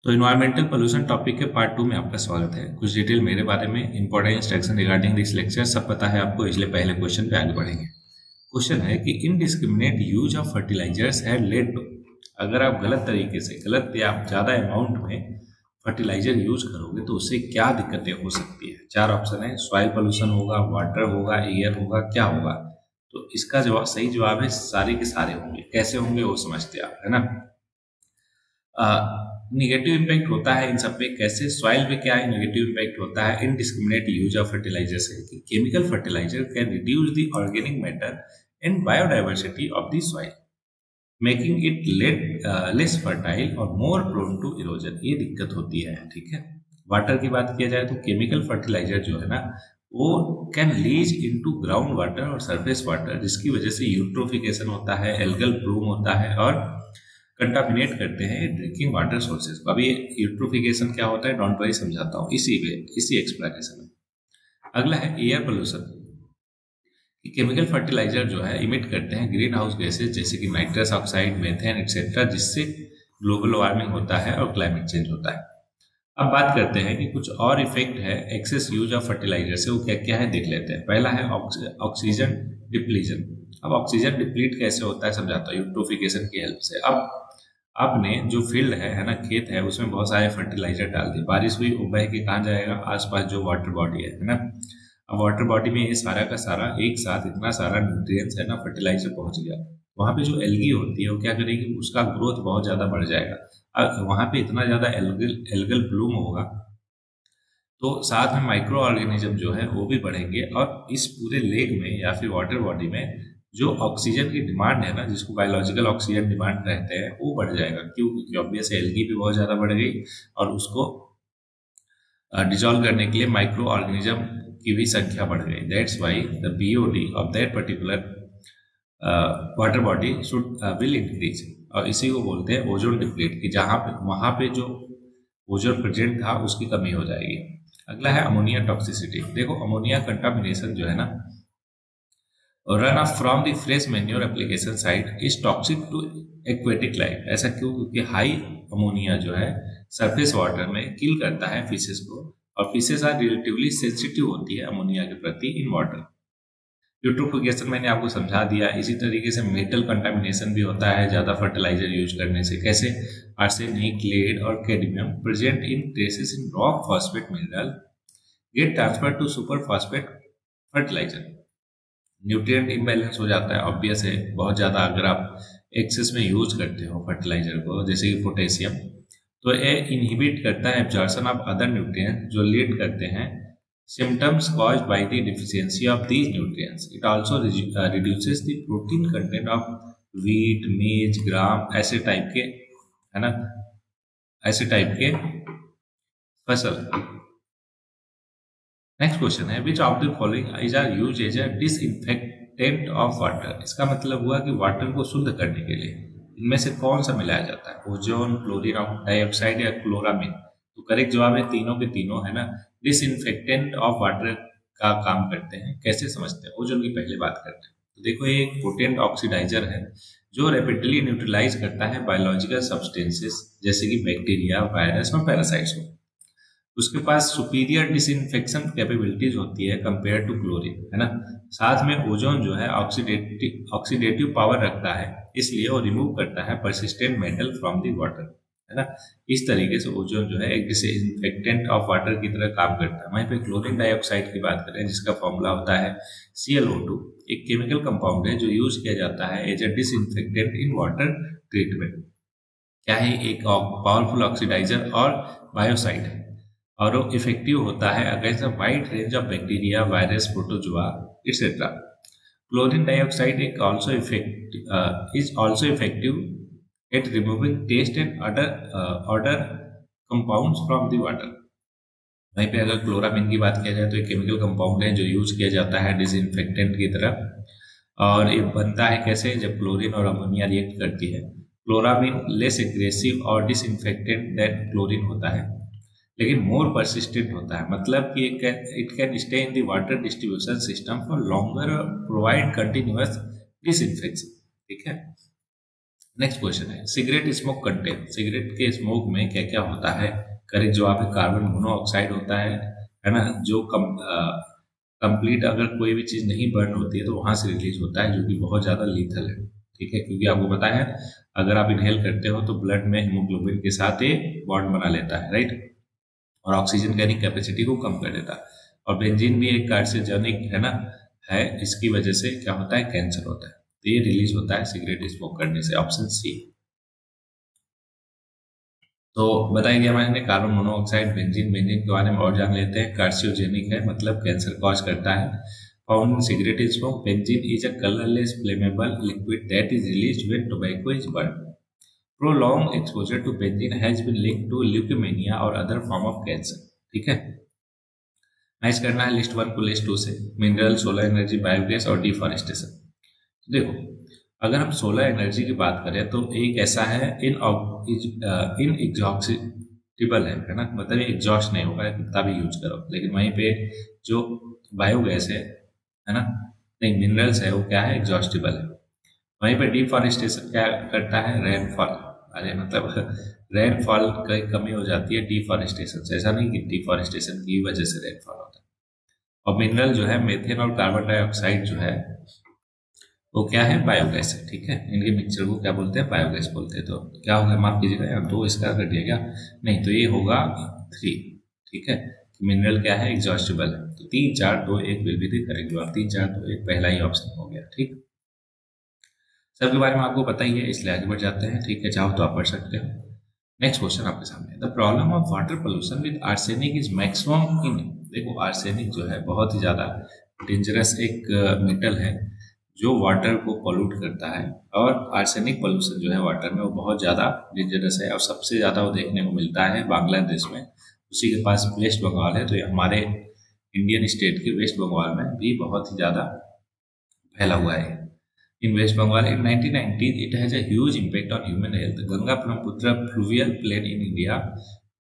तो environmental pollution topic के part 2 में आपका स्वागत है। कुछ डिटेल मेरे बारे में, important instruction regarding this lecture सब पता है आपको, इसलिए पहले क्वेश्चन पे आगे बढ़ेंगे। क्वेश्चन है कि indiscriminate use of fertilisers had led to, अगर आप गलत तरीके से, गलत या आप ज़्यादा अमाउंट में फर्टिलाइजर यूज करोगे तो उससे क्या दिक्कतें हो सकती है। 4 ऑप्शन है, सॉइल पोल्यूशन होगा, वाटर होगा, एयर होगा, क्या होगा। तो इसका जवाब, सही जवाब है सारे के सारे होंगे। कैसे होंगे वो समझते आप, है ना। निगेटिव इम्पैक्ट होता है इन सब पे। कैसे? सॉइल पे क्या है निगेटिव इम्पैक्ट होता है इनडिस्क्रिमिनेट यूज ऑफ फर्टिलाइजर से, कि chemical fertiliser can reduce the organic matter and biodiversity of the soil, making it less fertile और मोर प्रोन टू इरोजन। ये दिक्कत होती है, ठीक है। वाटर की बात किया जाए तो केमिकल फर्टिलाइजर जो है ना, वो can leach into ground water और सरफेस वाटर, जिसकी वजह से यूट्रोफिकेशन होता है, एल्गल ब्लूम होता है और कंटामिनेट करते हैं ड्रिंकिंग वाटर सोर्सेज को। अभी यूट्रोफिकेशन क्या होता है, डोंट वरी, समझाता हूँ इसी एक्सप्लेनेशन में। अगला है एयर पोल्यूशन। केमिकल फर्टिलाइजर जो है इमिट करते हैं ग्रीन हाउस गैसेज जैसे कि नाइट्रस ऑक्साइड, मेथेन एक्सेट्रा, जिससे ग्लोबल वार्मिंग होता है और क्लाइमेट चेंज होता है। अब बात करते हैं कि कुछ और इफेक्ट है एक्सेस यूज ऑफ फर्टिलाइजर से, वो क्या क्या है देख लेते हैं। पहला है ऑक्सीजन डिप्लीजन। अब ऑक्सीजन डिप्लीट कैसे होता है समझाता हूँ, यूट्रोफिकेशन की हेल्प से। अब आपने जो फील्ड है ना, खेत है, उसमें बहुत सारे फर्टिलाइजर डाल दिए, बारिश हुई, वो बह के कहाँ जाएगा, आसपास जो वाटर बॉडी है ना। अब वाटर बॉडी में ये सारा का सारा एक साथ इतना सारा न्यूट्रिएंट्स है ना, फर्टिलाइजर पहुंच गया। वहाँ पे जो एल्गी होती है वो क्या करेगी, उसका ग्रोथ बहुत ज़्यादा बढ़ जाएगा। अब वहाँ पे इतना ज़्यादा एल्गल ब्लूम होगा तो साथ में माइक्रो ऑर्गेनिज्म जो है वो भी बढ़ेंगे, और इस पूरे लेक में या फिर वाटर बॉडी में जो ऑक्सीजन की डिमांड है ना, जिसको बायोलॉजिकल ऑक्सीजन डिमांड कहते हैं, वो बढ़ जाएगा। क्यों? क्योंकि ऑब्वियस एल्गी भी बहुत ज़्यादा बढ़ गई और उसको डिजॉल्व करने के लिए माइक्रो ऑर्गेनिज्म की भी संख्या बढ़ गई। That's why the BOD of that particular water body should will increase, और इसी को बोलते हैं ओजोन डिप्लीट, कि जहाँ पे वहाँ पे जो ओजोन प्रेजेंट था उसकी कमी हो जाएगी। अगला है अमोनिया टॉक्सिसिटी। देखो, अमोनिया कंटामिनेशन जो है ना, run off from the fresh manure application site is toxic to aquatic life. ऐसा क्यों? क्योंकि हाई अमोनिया जो है सरफेस वाटर में किल करता है फिशेस को, और फिशेस आर रिलेटिवली सेंसिटिव होती है अमोनिया के प्रति इन वाटर। यूट्रोफिकेशन मैंने आपको समझा दिया। इसी तरीके से मेटल कंटामिनेशन भी होता है ज़्यादा फर्टिलाइजर यूज करने से। कैसे? आर्सेनिक, लेड और cadmium present in traces in rock phosphate mineral get transfer to super phosphate fertiliser. Nutrient imbalance हो जाता है, ऑब्वियस है। बहुत ज़्यादा अगर आप एक्सेस में यूज करते हो फर्टिलाइजर को, जैसे कि पोटेशियम, तो ये इनहिबिट करता है एब्जॉर्प्शन ऑफ अदर न्यूट्रिएंट्स, जो लीड करते हैं symptoms caused by the deficiency of these nutrients. It also reduces the protein content of wheat, maize, gram, ऐसे टाइप के, है ना, ऐसे टाइप के फसल। नेक्स्ट क्वेश्चन है, which of the following is are use as a disinfectant of water. इसका मतलब हुआ कि वाटर को शुद्ध करने के लिए इनमें से कौन सा मिलाया जाता है, ओजोन, क्लोरीन डाइऑक्साइड या क्लोरामीन। तो करेक्ट जवाब है तीनों के तीनों, है ना। डिसइंफेक्टेंट ऑफ वाटर का काम करते हैं। कैसे समझते हैं? ओजोन की पहले बात करते हैं। तो देखो, ये एक पोटेंट ऑक्सीडाइजर है जो रैपिडली न्यूट्रलाइज करता है बायोलॉजिकल सब्सटेंसेस जैसे कि बैक्टीरिया, वायरस और पैरासाइट्स को। उसके पास सुपीरियर डिसइंफेक्शन कैपेबिलिटीज होती है कंपेयर टू क्लोरीन, है ना। साथ में ओजोन जो है ऑक्सीडेटिव पावर रखता है, इसलिए वो रिमूव करता है persistent metal from the water, है ना। इस तरीके से ओजोन जो है एक डिसइंफेक्टेंट ऑफ वाटर की तरह काम करता है। वहीं पे क्लोरीन डाइऑक्साइड की बात करें, जिसका फॉर्मूला होता है ClO2, एक केमिकल कंपाउंड है जो यूज किया जाता है as a disinfectant in water treatment. क्या है? एक पावरफुल ऑक्सीडाइजर और बायोसाइड है, और वो इफेक्टिव होता है against a wide range of bacteria, virus, protozoa etcetera. Chlorine dioxide is also effective at removing taste and odor compounds from the water. वहीं पे अगर क्लोरामीन की बात किया जाए तो एक केमिकल कंपाउंड है जो यूज किया जाता है डिसइंफेक्टेंट की तरह, और ये बनता है कैसे? जब क्लोरीन और अमोनिया रिएक्ट करती है। क्लोरामीन लेस एग्रेसिव और डिसइंफेक्टेंट देन क्लोरीन होता है, लेकिन मोर परसिस्टेंट होता है। मतलब कि it can stay in the water distribution system for longer और प्रोवाइड कंटिन्यूअस डिसइंफेक्शन, ठीक है। नेक्स्ट क्वेश्चन है सिगरेट स्मोक कंटेन, सिगरेट के स्मोक में क्या क्या होता है? करेक्ट जवाब है कार्बन मोनोऑक्साइड होता है ना, जो कंप्लीट अगर कोई भी चीज़ नहीं बर्न होती है तो वहां से रिलीज होता है, जो कि बहुत ज़्यादा लीथल है। ठीक है, क्योंकि आपको पता है अगर आप इनहेल करते हो तो ब्लड में हीमोग्लोबिन के साथ ये बॉन्ड बना लेता है, राइट, और ऑक्सीजन कैरिंग कैपेसिटी को कम कर देता है। और बेंजीन भी एक कार्सिनोजेनिक है ना, है, इसकी वजह से क्या होता है, कैंसर होता है। तो ये रिलीज होता है सिगरेट स्मोक करने से, ऑप्शन सी। तो बताया गया मैंने कार्बन मोनोऑक्साइड बेंजीन, बेंजीन के बारे में और जान लेते हैं। कार्सियोजेनिक है, मतलब कैंसर कॉज करता है। Found in cigarette smoke, benzene is a colourless flammable liquid that is released when tobacco is burn. Prolonged exposure to benzene has been linked to leukemia और other form of cancer। ठीक है, match करना है list one को list to से। Mineral, solar energy, biogas और deforestation. देखो, अगर हम सोलर एनर्जी की बात करें तो एक ऐसा है इन एग्जॉस्टिबल है ना, मतलब एग्जॉस्ट नहीं होगा, कितना भी यूज करो। लेकिन वहीं पे जो बायोगैस है ना, नहीं, मिनरल्स है, वो क्या है, एग्जॉस्टिबल है। वहीं पे डिफॉरेस्टेशन क्या करता है, रेनफॉल, अरे मतलब रेनफॉल की कमी हो जाती है डिफॉरेस्टेशन से। ऐसा नहीं कि डिफॉरेस्टेशन की वजह से रेनफॉल होता है। और मिनरल जो है मेथेन और कार्बन डाइऑक्साइड जो है वो क्या है, बायोगैस है। ठीक है, इनके मिक्सचर को क्या बोलते हैं, बायोगैस बोलते हैं। तो क्या होगा, माफ कीजिएगा यार, दो इसका कर दिया क्या, नहीं, तो ये होगा थ्री। ठीक है, मिनरल क्या है, एग्जॉस्टिबल है। तो 3 4 2 1 विल बी द करेक्ट जवाब। 3 4 2 1 पहला ही ऑप्शन हो गया। ठीक, सबके बारे में आपको पता ही है, इसलिए आगे बढ़ जाते हैं। ठीक है, चाहो तो आप पढ़ सकते हो। नेक्स्ट क्वेश्चन आपके सामने, the problem of water pollution with arsenic is maximum in. देखो, आर्सेनिक जो है बहुत ही ज़्यादा डेंजरस एक मेटल है जो वाटर को पोल्यूट करता है। और आर्सेनिक पोल्यूशन जो है वाटर में वो बहुत ज़्यादा डेंजरस है, और सबसे ज़्यादा वो देखने को मिलता है बांग्लादेश में। उसी के पास वेस्ट बंगाल है, तो ये हमारे इंडियन स्टेट के वेस्ट बंगाल में भी बहुत ही ज़्यादा फैला हुआ है। In West Bengal in 1990, it has a huge impact on human health. Ganga Brahmaputra fluvial plain in India,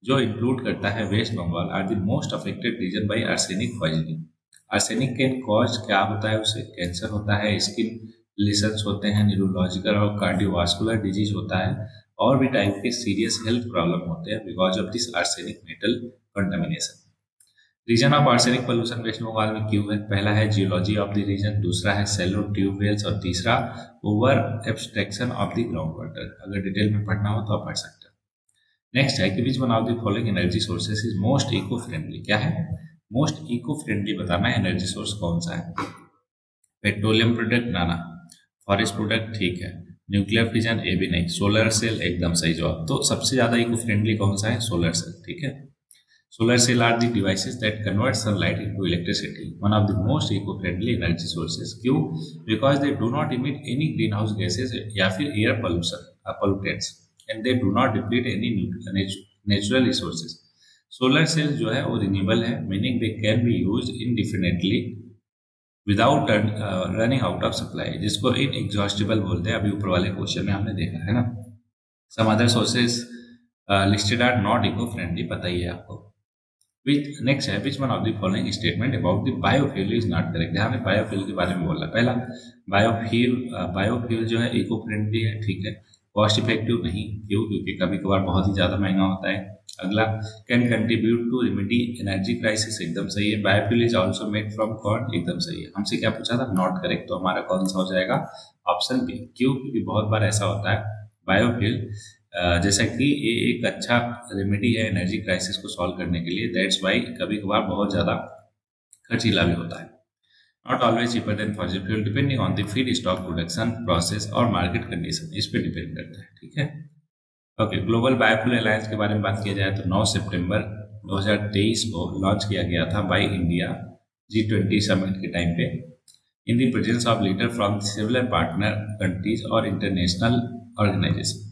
जो इंक्लूड करता है West Bengal, are the most affected region by arsenic poisoning. Arsenic के कॉज क्या होता है, उससे कैंसर होता है, स्किन लेशंस होते हैं, न्यूरोलॉजिकल और कार्डियोवास्कुलर डिजीज होता है, और भी टाइप के सीरियस हेल्थ प्रॉब्लम होते हैं because of this arsenic metal contamination. Reason of arsenic pollution West Bengal में क्यों है? पहला है जियोलॉजी ऑफ द रीजन, दूसरा है सेलो ट्यूबवेल्स, और तीसरा over abstraction of the ground water. अगर डिटेल में पढ़ना हो तो आप पढ़ सकते हो। नेक्स्ट है कि which one of the following energy sources is most eco friendly. क्या है, मोस्ट इको फ्रेंडली बताना है एनर्जी सोर्स कौन सा है। पेट्रोलियम प्रोडक्ट, नाना। फॉरेस्ट प्रोडक्ट, ठीक है। न्यूक्लियर फिजन, ये भी नहीं। सोलर सेल, एकदम सही जवाब। तो सबसे ज्यादा इको फ्रेंडली कौन सा है, सोलर सेल। ठीक है, solar cell are the devices that convert sunlight into electricity, one of the most eco-friendly energy sources। क्यों? Because they do not emit any greenhouse gases या फिर air pollution pollutants, and they do not deplete any natural resources। Solar cell जो है वो renewable है, meaning they can be use indefinitely without running out of supply, जिसको इन exhaustible बोलते हैं। अभी ऊपर वाले क्वेश्चन में हमने देखा है ना। Some other sources listed are not eco friendly, पता ही है आपको। Which next है, which one of the following statement about the biofuel is not correct। यहाँ पे बायोफ्यूल के बारे में बोला। पहला, बायोफ्यूल जो है इको फ्रेंडली है, ठीक है। कॉस्ट इफेक्टिव नहीं, क्यों? क्योंकि कभी कभार बहुत ही ज़्यादा महंगा होता है। अगला, can contribute to remedy energy crisis, एकदम सही है। Biofuel is also made from corn, एकदम सही है। हमसे क्या पूछा था, नॉट करेक्ट, तो हमारा कौन सा हो जाएगा, ऑप्शन बी। क्यों? क्योंकि बहुत बार ऐसा होता है बायोफ्यूल जैसा कि ये एक अच्छा रेमेडी है एनर्जी क्राइसिस को सॉल्व करने के लिए, दैट्स वाई कभी कभार बहुत ज़्यादा खर्चीला भी होता है। Not always cheaper than fossil fuel, depending on the feed stock production process और मार्केट कंडीशन, इस पर डिपेंड करता है। ठीक है, ओके। ग्लोबल बायोफ्यूल अलायंस के बारे में बात किया जाए तो 9 सितंबर 2023 को लॉन्च किया गया था बाई इंडिया G20 समिट के टाइम पे, in the presence of leader from similar partner countries और इंटरनेशनल ऑर्गेनाइजेशन।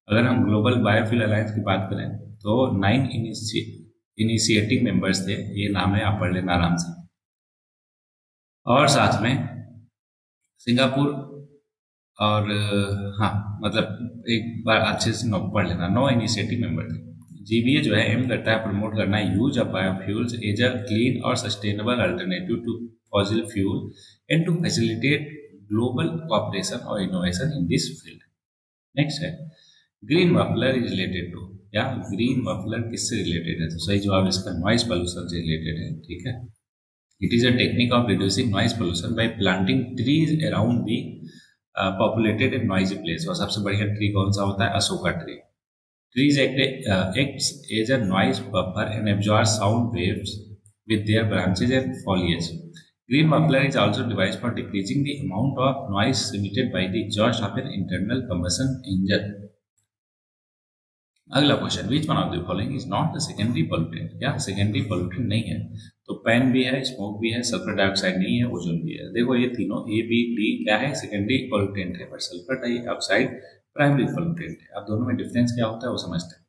अगर हम ग्लोबल बायोफ्यूल अलायंस की बात करें तो 9 इनिशिएटिव मेंबर्स थे, ये नाम है, आप पढ़ लेना आराम से। और साथ में सिंगापुर और हाँ, मतलब एक बार अच्छे से पढ़ लेना, 9 इनिशिएटिव मेंबर थे। जीबीए जो है एम करता है प्रमोट करना use of biofuels as a clean और sustainable alternative to fossil fuel and to facilitate global cooperation और innovation in this field. Next है green muffler is related to, या ग्रीन मफलर किससे रिलेटेड है? तो सही जवाब इसका नॉइस पोल्यूशन से रिलेटेड है, ठीक है। It is a technique of reducing noise pollution bye planting trees around the populated and noisy place. और सबसे बढ़िया ट्री कौन सा होता है? Ashoka tree. Trees acts as a noise buffer and absorb sound waves with their branches and foliage. Green muffler is also devised for decreasing the amount of noise emitted by the exhaust of an internal combustion engine. अगला question, which one of the following is not the secondary pollutant? क्या secondary pollutant नहीं है? तो pan भी है, smoke भी है, sulphur dioxide नहीं है, ओजोन भी है। देखो ये तीनों ए बी डी क्या है? सेकेंडरी पोल्यूटेंट है, but sulphur dioxide primary pollutant है। अब दोनों में डिफरेंस क्या होता है वो समझते हैं।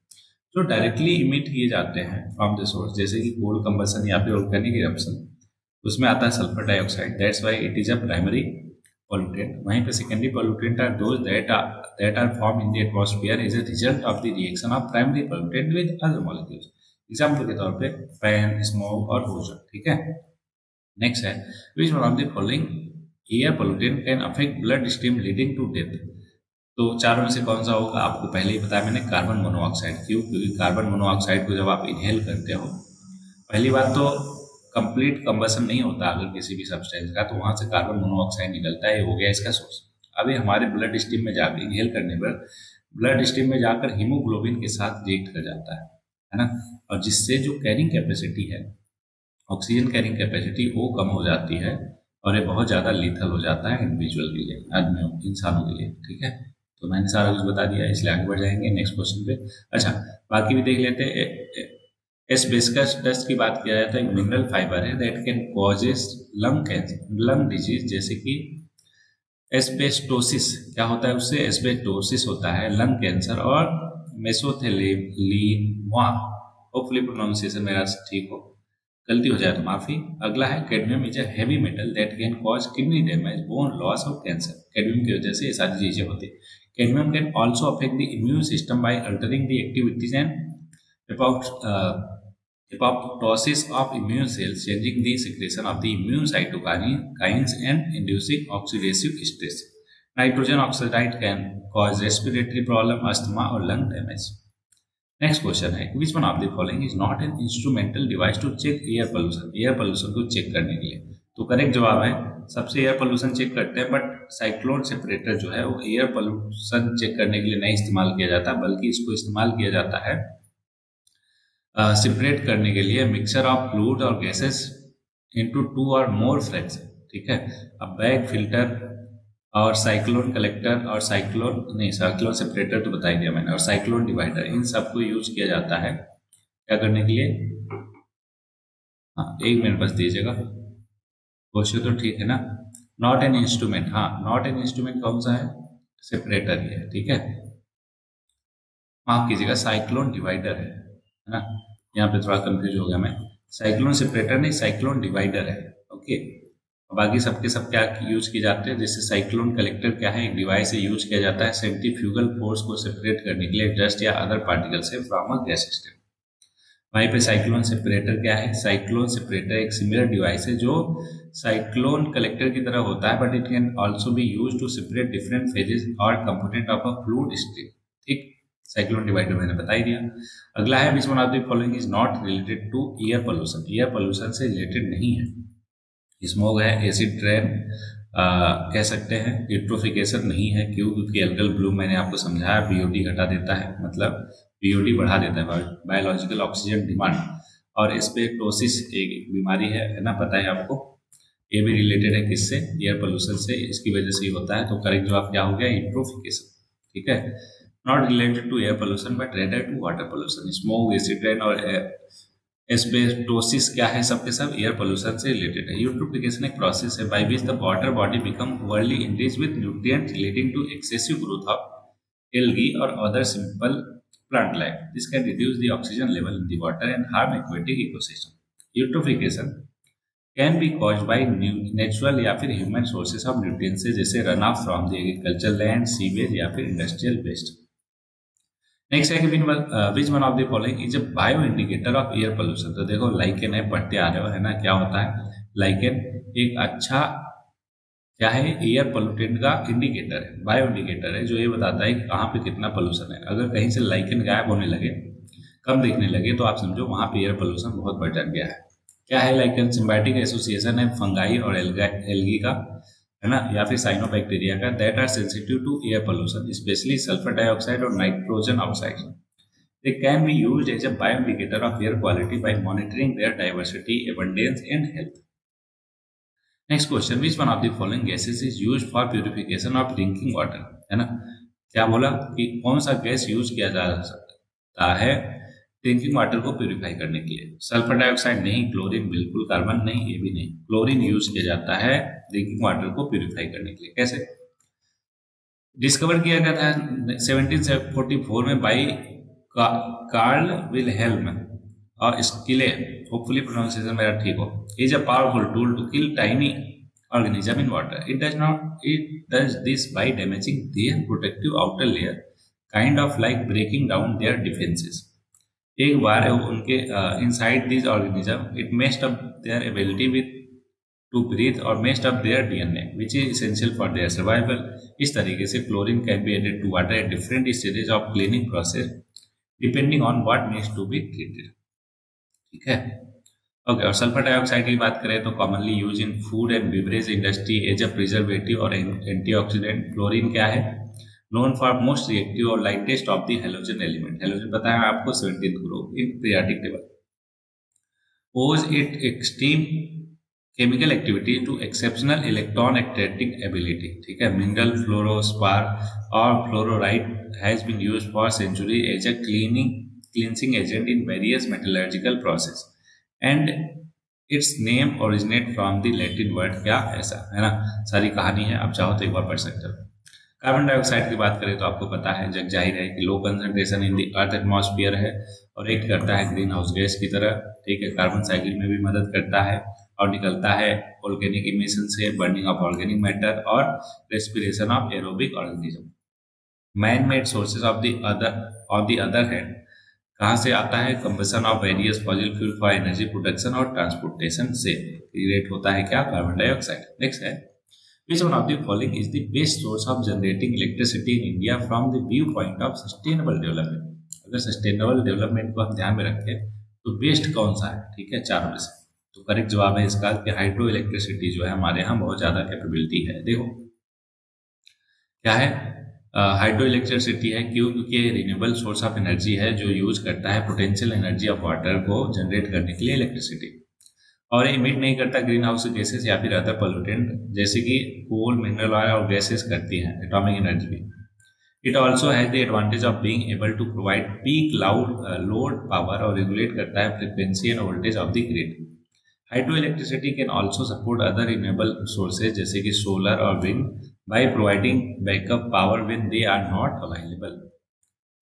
जो डायरेक्टली इमिट किए जाते हैं फ्रॉम द सोर्स, जैसे कि कोल कंबसन या फिर ऑर्गेनिक इरप्शन, उसमें आता है sulphur dioxide, that's why it is a primary pollutant. वहीं पे secondary pollutant are those that are formed in the atmosphere as a result of the reaction of primary pollutant with other molecules. Example के तौर पे pan, smoke और ozone, ठीक है। Next है which one of the following air pollutant can affect blood stream leading to death? तो चारों में से कौन सा होगा? आपको पहले ही बताया मैंने, कार्बन मोनोऑक्साइड। क्यों? क्योंकि कार्बन मोनोऑक्साइड को जब आप इनहेल करते हो, पहली बात तो कंप्लीट कंबसन नहीं होता अगर किसी भी सब्सटेंस का, तो वहां से कार्बन मोनोऑक्साइड निकलता है, ये हो गया इसका सोर्स। अभी हमारे ब्लड स्ट्रीम में जाकर इनहेल करने पर ब्लड स्ट्रीम में जाकर हीमोग्लोबिन के साथ रिएक्ट कर जाता है ना, और जिससे जो कैरिंग कैपेसिटी है, ऑक्सीजन कैरिंग कैपेसिटी, वो कम हो जाती है और ये बहुत ज़्यादा लीथल हो जाता है इंडिविजुअल के लिए, आदमियों, इंसानों के लिए, ठीक है। तो मैंने सारा कुछ बता दिया, इसलिए आगे बढ़ जाएंगे नेक्स्ट क्वेश्चन पे। अच्छा, बाकी भी देख लेते हैं। एस्बेस्टस डस्ट की बात किया जाए तो एक मिनरल फाइबर है that can causes lung cancer, lung disease, जैसे कि एस्बेस्टोसिस। क्या होता है उससे? एस्बेस्टोसिस होता है, लंग कैंसर और मेसोथेलियमा। होपफुली प्रोनाउंसिएशन मेरा ठीक हो, गलती हो जाए तो माफी। अगला है cadmium is a heavy metal that can cause kidney damage, bone loss और कैंसर। कैडमियम की वजह से ये सारी चीजें होती है। Cadmium can also affect the immune system by altering the activities and apoptosis of immune cells, changing the secretion of the immune cytokines and inducing oxidative stress. Nitrogen oxide can cause respiratory problem, asthma or lung damage. Next question है which one of the following is not an instrumental device to check air pollution? Air pollution को check करने के लिए तो correct जवाब है, सबसे air pollution check करते हैं, बट साइक्लोन सेपरेटर जो है वो एयर पोल्यूशन चेक करने के लिए नहीं इस्तेमाल किया जाता, बल्कि इसको इस्तेमाल किया जाता है सेपरेट करने के लिए मिक्सचर ऑफ फ्लूइड और गैसेस इनटू टू और मोर फ्रैक्शन, ठीक है। अब बैग फिल्टर और साइक्लोन कलेक्टर और साइक्लोन सेपरेटर तो बता ही दिया मैंने, और साइक्लोन डिवाइडर, इन सबको यूज किया जाता है क्या करने के लिए? हाँ, एक मिनट बस दीजिएगा, क्वेश्चन तो ठीक है ना। नॉट एन इंस्ट्रूमेंट, हाँ नॉट एन इंस्ट्रूमेंट कौन सा है? सेपरेटर ही है, ठीक है। माफ कीजिएगा, साइक्लोन डिवाइडर है ना, यहाँ पे थोड़ा कंफ्यूज हो गया मैं। साइक्लोन सेपरेटर नहीं, साइक्लोन डिवाइडर है, ओके। बाकी सबके सब क्या यूज किए जाते हैं? जैसे साइक्लोन कलेक्टर क्या है? एक डिवाइस से यूज किया जाता है सेंट्रीफ्यूगल फोर्स को सेपरेट करने के लिए डस्ट या अदर पार्टिकल से फ्रॉम अ गैस सिस्टम। वहीं पे साइक्लोन सेपरेटर क्या है? साइक्लोन सेपरेटर एक सिमिलर डिवाइस है जो साइक्लोन कलेक्टर की तरह होता है, but it can also be use to separate different phases और component of a fluid stream, ठीक। साइक्लोन डिवाइडर मैंने बता ही दिया। अगला है which one of the following is not related to air pollution? Air pollution से रिलेटेड नहीं है। स्मोक है, एसिड ट्रेन कह सकते हैं, यूट्रोफिकेशन नहीं है। क्यों? क्योंकि एल्गल ब्लूम मैंने आपको समझाया बीओडी घटा देता है, मतलब बीओडी बढ़ा देता है, बायोलॉजिकल ऑक्सीजन डिमांड। और एस्बेस्टोसिस एक बीमारी है ना, पता है आपको। ये भी रिलेटेड है किससे? एयर पोल्यूशन से, इसकी वजह से ही होता है। तो करेक्ट जवाब क्या हो गया? यूट्रोफिकेशन, ठीक है। Not related to air pollution but rather to water pollution. Smoke, acid rain और एस्बेस्टोसिस क्या है? सबके सब एयर पोल्यूशन से रिलेटेड है। यूट्रोफिकेशन एक प्रोसेस है by which the water body become overly enriched with nutrient relating to excessive growth of algae or other simple plant life. This can reduce the oxygen level in the water and harm aquatic ecosystem. Eutrophication can be caused by natural या फिर human sources of nutrients जैसे run off from the agriculture land, sewage या फिर industrial waste. Next है कि which one of the following is a bio indicator of air pollution? तो देखो lichen है, पढ़ते आ रहे हो है ना, क्या होता है लाइकेन? एक अच्छा क्या है, एयर पोल्यूटेंट का इंडिकेटर है, बायो इंडिकेटर है, जो ये बताता है कि कहाँ पे कितना पोल्यूशन है। अगर कहीं से लाइकेन गायब होने लगे, कम दिखने लगे, तो आप समझो वहाँ पे एयर पोल्यूशन बहुत बढ़ गया है। क्या है लाइकेन? सिम्बायोटिक एसोसिएशन है फंगाई और एल्गी का, है ना, या फिर साइनोबैक्टीरिया का, that are sensitive to air pollution, specially sulphur dioxide और nitrogen oxide. They can be used as a bioindicator of air quality by monitoring their diversity, abundance, and health. Next question, which one of the following gases is used for purification of drinking water, है ना। क्या बोला कि कौन सा gas use किया जा सकता है ड्रिंकिंग वाटर को प्यूरिफाई करने के लिए? सल्फर डाइऑक्साइड नहीं, क्लोरीन बिल्कुल, कार्बन नहीं, ये भी नहीं, क्लोरीन यूज किया जाता है ड्रिंकिंग वाटर को प्यूरिफाई करने के लिए। कैसे? डिस्कवर किया गया था 1744 में बाई कार्ल विलहेल्म और स्किले, होपफुली प्रोनाउंसिएशन मेरा ठीक हो, is a powerful tool to kill tiny organism in water. It does this by damaging their protective outer layer, kind of like breaking down their defenses. एक बार उनके inside these organism, it messed up their ability to breathe or messed up their DNA, which is essential for their survival. इस तरीके से chlorine can be added to water at different stages of cleaning process, depending on what needs to be treated. ठीक है, okay. और sulphur dioxide की बात करें तो commonly use in food and beverage industry as a preservative और antioxidant. Chlorine क्या है? नोन फॉर मोस्ट रिएक्टिव और lightest of the halogen element. Halogen पता है आपको, 17th group in periodic table. Owes it extreme chemical activity to exceptional electron attracting ability. ठीक है, mineral fluorspar और fluoride has been used for century as a cleansing agent in various metallurgical process and its name originate from the Latin word क्या, ऐसा, है ना। सारी कहानी है, आप चाहो तो एक बार पढ़ सकते हो। कार्बन डाइऑक्साइड की बात करें तो आपको पता है, जग जाहिर है कि low concentration in the earth atmosphere है और एक्ट करता है ग्रीन हाउस गैस की तरह। ठीक है, कार्बन साइकिल में भी मदद करता है और निकलता है ऑर्गेनिक इमिशन से, बर्निंग ऑफ ऑर्गेनिक मैटर और respiration of aerobic organism. Man made sources of the other hand कहाँ से आता है? Combustion of various fossil fuel for energy production और ट्रांसपोर्टेशन से क्रिएट होता है क्या? Carbon dioxide. नेक्स्ट है, which one of the following is the best source of generating electricity in India from the view point of sustainable development. अगर sustainable development को हम ध्यान में रखें तो बेस्ट कौन सा है? ठीक है, चारों में से। तो करेक्ट जवाब है इसका कि हाइड्रो इलेक्ट्रिसिटी जो है हमारे यहाँ बहुत ज्यादा कैपेबिलिटी है। देखो क्या है, हाइड्रो इलेक्ट्रिसिटी है, क्यों? क्योंकि रिन्यूएबल सोर्स ऑफ एनर्जी है जो यूज करता है पोटेंशियल एनर्जी ऑफ वाटर को जनरेट करने के लिए इलेक्ट्रिसिटी, और इमिट नहीं करता ग्रीन हाउस गैसेस या फिर अदर पोल्यूटेंट जैसे कि कोल, मिनरल ऑयल और गैसेस करती हैं एटॉमिक एनर्जी भी। It also has the advantage of being able to provide peak load power और रेगुलेट करता है frequency and voltage of the grid. Hydro electricity can also support other renewable sources जैसे कि solar और wind by providing backup power when they are not available।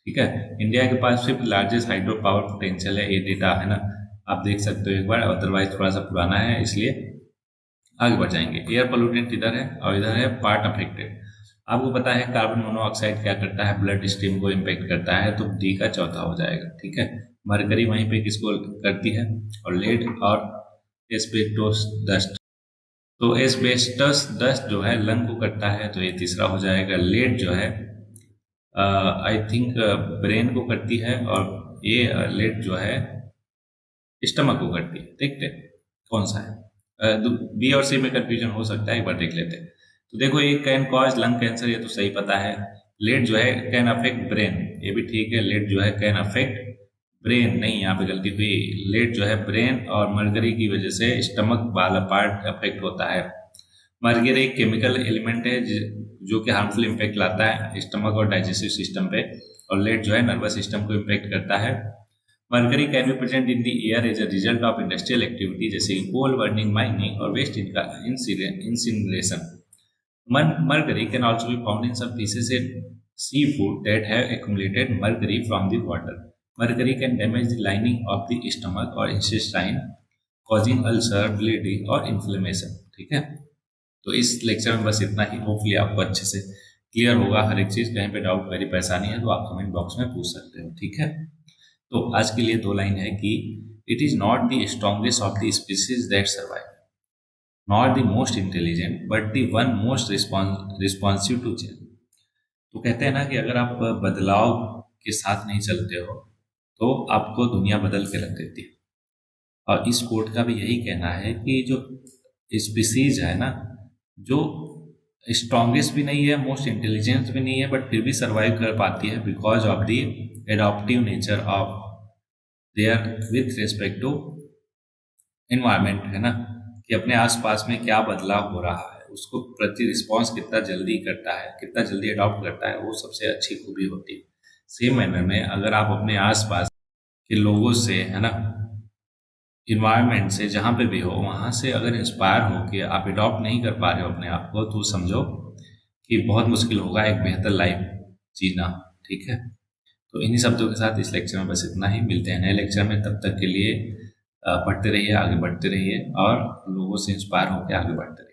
ठीक है, India के पास fifth largest hydro power potential है, ये data है ना, आप देख सकते हो एक बार, अदरवाइज थोड़ा सा पुराना है इसलिए आगे बढ़ जाएंगे। एयर पोल्यूटेंट इधर है और इधर है पार्ट अफेक्टेड। आपको पता है कार्बन मोनोऑक्साइड क्या करता है? ब्लड स्ट्रीम को इम्पेक्ट करता है, तो डी का चौथा हो जाएगा। ठीक है, मरकरी वहीं पे किसको करती है? और लेड और एस्बेस्टोस डस्ट। तो एस्बेस्टस डस्ट जो है लंग को करता है, तो ये तीसरा हो जाएगा। लेड जो है आई थिंक ब्रेन को करती है, और ये लेड जो है स्टमक को करती है। देखते हैं कौन सा है, बी और सी में कंफ्यूजन हो सकता है, एक बार देख लेते हैं। तो देखो, ये कैन कॉज लंग कैंसर, ये तो सही पता है। लेड जो है कैन अफेक्ट ब्रेन, ये भी ठीक है। लेड जो है कैन अफेक्ट ब्रेन, नहीं, यहाँ पे गलती हुई। लेड जो है ब्रेन और मरकरी की वजह से स्टमक वाला पार्ट अफेक्ट होता है। मरकरी एक केमिकल एलिमेंट है जो कि हार्मफुल इम्पैक्ट लाता है स्टमक और डाइजेस्टिव सिस्टम पे, और लेड जो है नर्वस सिस्टम को इम्पैक्ट करता है। Mercury can be present in the air as a result of industrial activity जैसे कोल बर्निंग, माइनिंग और waste incineration. Mercury can also be found in some fishes and seafood that have accumulated mercury from the water. Mercury can damage the lining of the stomach or intestine, causing ulcer, bleeding और inflammation। ठीक है, तो इस lecture में बस इतना ही। Hopefully आपको अच्छे से क्लियर होगा हर एक चीज़। कहीं पे डाउट मेरी परेशानी है तो आप कमेंट बॉक्स में पूछ सकते हो। ठीक है, तो आज के लिए दो लाइन है कि it is not the strongest of the species that survive. Not the most intelligent but the one most responsive to change. तो कहते हैं ना कि अगर आप बदलाव के साथ नहीं चलते हो तो आपको दुनिया बदल के रख देती है। और इस कोट का भी यही कहना है कि जो स्पीसीज है ना, जो स्ट्रॉन्गेस्ट भी नहीं है, मोस्ट इंटेलिजेंट भी नहीं है, बट फिर भी सरवाइव कर पाती है because of the adaptive nature of their with respect to environment, है ना, कि अपने आसपास में क्या बदलाव हो रहा है उसको प्रति रिस्पॉन्स कितना जल्दी करता है, कितना जल्दी अडॉप्ट करता है, वो सबसे अच्छी खूबी होती है। सेम मैनर में अगर आप अपने आसपास के लोगों से, है ना, इन्वायरमेंट से, जहाँ पे भी हो वहाँ से अगर इंस्पायर हो कि आप अडॉप्ट नहीं कर पा रहे हो अपने आप को, तो समझो कि बहुत मुश्किल होगा एक बेहतर लाइफ जीना। ठीक है, तो इन्हीं शब्दों के साथ इस लेक्चर में बस इतना ही। मिलते हैं नए लेक्चर में, तब तक के लिए पढ़ते रहिए, आगे बढ़ते रहिए और लोगों से इंस्पायर होकर आगे बढ़ते रहिए।